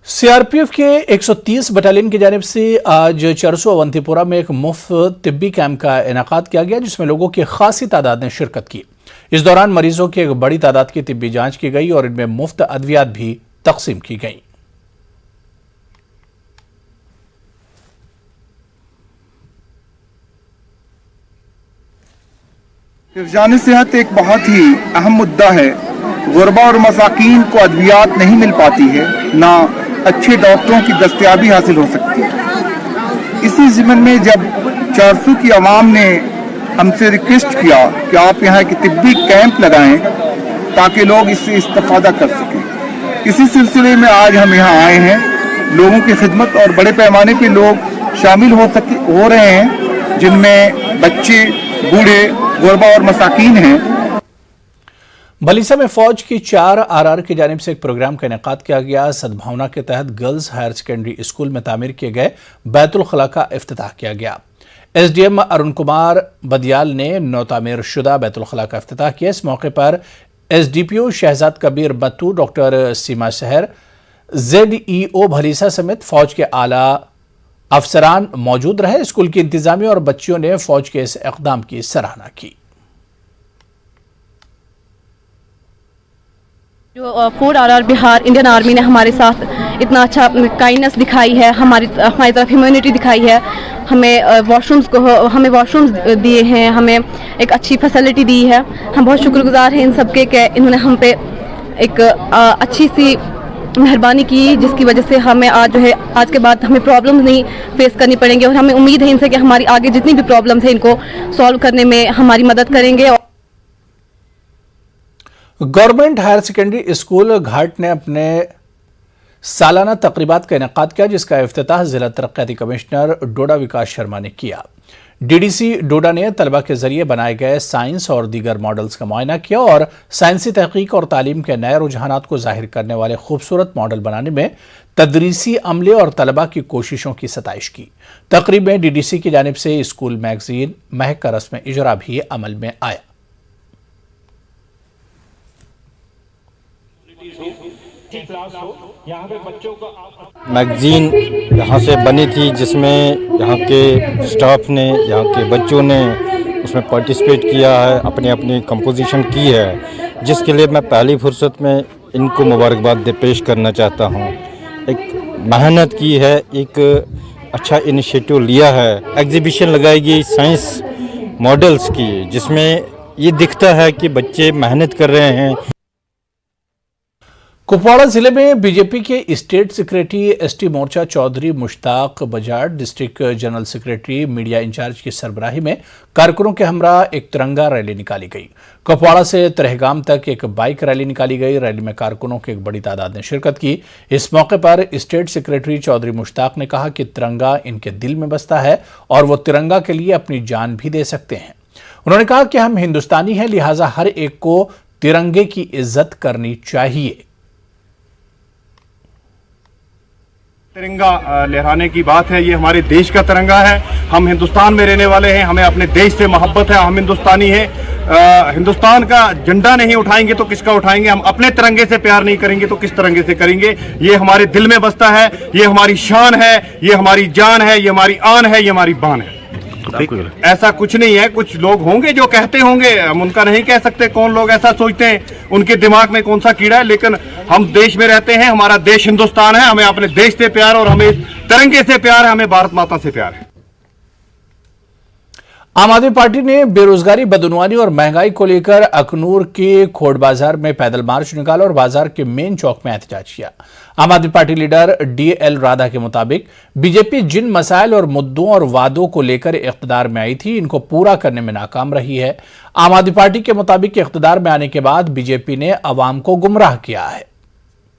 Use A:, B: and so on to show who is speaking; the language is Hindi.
A: सीआरपीएफ के 130 बटालियन की जानिब से आज चरसू अवंतीपुरा में एक मुफ्त तिब्बी कैंप का इनेकाद किया गया, जिसमें लोगों की खासी तादाद ने शिरकत की। इस दौरान मरीजों की एक बड़ी तादाद की तिब्बी जांच की गई और इनमें मुफ्त अद्वियात भी तकसीम की गई।
B: हिफ्ज़ान सेहत एक बहुत ही अहम मुद्दा है। गुरबा और मसाकीन को अद्वियात नहीं मिल पाती है, ना अच्छे डॉक्टरों की दस्तयाबी हासिल हो सकती है। इसी ज़िम्न में जब चारसू की आवाम ने हमसे रिक्वेस्ट किया कि आप यहाँ एक तिब्बी कैंप लगाएं ताकि लोग इससे इस्तेफादा कर सकें, इसी सिलसिले में आज हम यहाँ आए हैं। लोगों की खिदमत और बड़े पैमाने पे लोग शामिल हो रहे हैं, जिनमें बच्चे, बूढ़े, गुरबा और मसाकीन हैं।
A: बलीसा में फौज की 4 आरआर की जानिब से एक प्रोग्राम का इनेकाद किया गया। सद्भावना के तहत गर्ल्स हायर सेकेंडरी स्कूल में तामीर किए गए बैतुल खला का इफ्तिताह किया गया। एसडीएम अरुण कुमार बदियाल ने नौ तामीर शुदा बैतुल खला का इफ्तिताह किया। इस मौके पर एसडीपीओ शहजाद कबीर बत्तू, डॉक्टर सीमा शहर, जेडईओ भलीसा समेत फौज के आला अफसरान मौजूद रहे। स्कूल की इंतजामिया और बच्चियों ने फौज के इस इक़दाम की सराहना की।
C: जो 4 आरआर बिहार इंडियन आर्मी ने हमारे साथ इतना अच्छा काइंडनेस दिखाई है, हमारी तरफ ह्यूमैनिटी दिखाई है, हमें वॉशरूम्स दिए हैं, हमें एक अच्छी फैसिलिटी दी है। हम बहुत शुक्रगुजार हैं इन सबके कि इन्होंने हम पे एक अच्छी सी मेहरबानी की, जिसकी वजह से हमें आज जो है आज के बाद हमें प्रॉब्लम्स नहीं फेस करनी पड़ेंगे और हमें उम्मीद है इनसे कि हमारी आगे जितनी भी प्रॉब्लम्स है इनको सॉल्व करने में हमारी मदद करेंगे।
A: गवर्नमेंट हायर सेकेंडरी स्कूल घाट ने अपने सालाना तकरीबात का इनेकाद किया, जिसका इफ्तिताह जिला तरक्याती कमिश्नर डोडा विकास शर्मा ने किया। डीडीसी डोडा ने तलबा के जरिए बनाए गए साइंस और दीगर मॉडल्स का मुआयना किया और साइंसी तहकीक और तालीम के नए रुझानात को जाहिर करने वाले खूबसूरत मॉडल बनाने में तदरीसी अमले और तलबा की कोशिशों की सताइश की। तकरीब में डीडीसी की जानिब से स्कूल मैगजीन महक का रस्म इजरा भी अमल में आया।
D: मैगजीन यहाँ से बनी थी, जिसमें यहाँ के स्टाफ ने, यहाँ के बच्चों ने उसमें पार्टिसिपेट किया है, अपनी अपनी कंपोजिशन की है, जिसके लिए मैं पहली फुर्सत में इनको मुबारकबाद पेश करना चाहता हूँ। एक मेहनत की है, एक अच्छा इनिशिएटिव लिया है। एग्जीबिशन लगाई गई साइंस मॉडल्स की, जिसमें ये दिखता है कि बच्चे मेहनत कर रहे हैं।
A: कुपवाड़ा जिले में बीजेपी के state secretary ST Morcha Chaudhary Mushtaq Bajat, district general secretary media incharge की सरबराही में कारकुनों के हमरा एक तिरंगा रैली निकाली गई। कुपवाड़ा से त्रेहगाम तक एक बाइक रैली निकाली गई। रैली में कारकुनों की एक बड़ी तादाद ने शिरकत की। इस मौके पर स्टेट सेक्रेटरी चौधरी मुश्ताक ने कहा कि तिरंगा इनके दिल में बसता है और वो तिरंगा के लिए अपनी जान भी दे सकते हैं। उन्होंने कहा कि हम हिंदुस्तानी हैं, लिहाजा हर एक को तिरंगे की इज्जत करनी चाहिए।
E: तिरंगा लहराने की बात है, ये हमारे देश का तिरंगा है। हम हिंदुस्तान में रहने वाले हैं, हमें अपने देश से मोहब्बत है, हम हिंदुस्तानी हैं। हिंदुस्तान का झंडा नहीं उठाएंगे तो किसका उठाएंगे? हम अपने तिरंगे से प्यार नहीं करेंगे तो किस तिरंगे से करेंगे? ये हमारे दिल में बसता है, ये हमारी शान है, ये हमारी जान है, ये हमारी आन है, ये हमारी बान है। ऐसा कुछ नहीं है। कुछ लोग होंगे जो कहते होंगे, हम उनका नहीं कह सकते कौन लोग ऐसा सोचते हैं, उनके दिमाग में कौन सा कीड़ा है, लेकिन हम देश में रहते हैं, हमारा देश हिंदुस्तान है, हमें अपने देश से प्यार और हमें तिरंगे से प्यार है, हमें भारत माता से प्यार है।
A: आम आदमी पार्टी ने बेरोजगारी, बदउनवानी और महंगाई को लेकर अखनूर के खोड़ बाजार में पैदल मार्च निकाला और बाजार के मेन चौक में एहतजाज किया। आम आदमी पार्टी लीडर डीएल राधा के मुताबिक बीजेपी जिन मसाइल और मुद्दों और वादों को लेकर इख्तिदार में आई थी, इनको पूरा करने में नाकाम रही है। आम आदमी पार्टी के मुताबिक इख्तिदार में आने के बाद बीजेपी ने अवाम को गुमराह किया है।